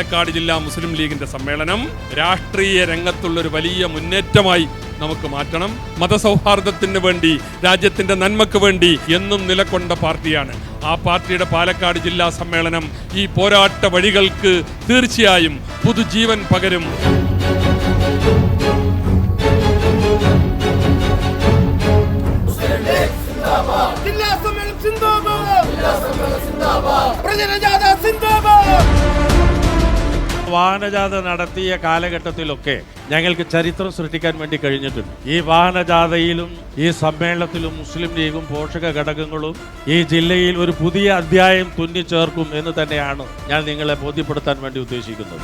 പാലക്കാട് ജില്ലാ മുസ്ലിം ലീഗിന്റെ സമ്മേളനം രാഷ്ട്രീയ രംഗത്തുള്ളൊരു വലിയ മുന്നേറ്റമായി നമുക്ക് മാറ്റണം. മതസൗഹാർദ്ദത്തിന് വേണ്ടി, രാജ്യത്തിന്റെ നന്മയ്ക്ക് വേണ്ടി എന്നും നിലകൊണ്ട പാർട്ടിയാണ്. ആ പാർട്ടിയുടെ പാലക്കാട് ജില്ലാ സമ്മേളനം ഈ പോരാട്ട വഴികൾക്ക് തീർച്ചയായും പുതുജീവൻ പകരും. വാഹനജാഥ നടത്തിയ കാലഘട്ടത്തിലൊക്കെ ഞങ്ങൾക്ക് ചരിത്രം സൃഷ്ടിക്കാൻ വേണ്ടി കഴിഞ്ഞിട്ടുണ്ട്. ഈ വാഹനജാഥയിലും ഈ സമ്മേളനത്തിലും മുസ്ലിം ലീഗും പോഷക ഘടകങ്ങളും ഈ ജില്ലയിൽ ഒരു പുതിയ അധ്യായം തുന്നിച്ചേർക്കും എന്ന് തന്നെയാണ് ഞാൻ നിങ്ങളെ ബോധ്യപ്പെടുത്താൻ വേണ്ടി ഉദ്ദേശിക്കുന്നത്.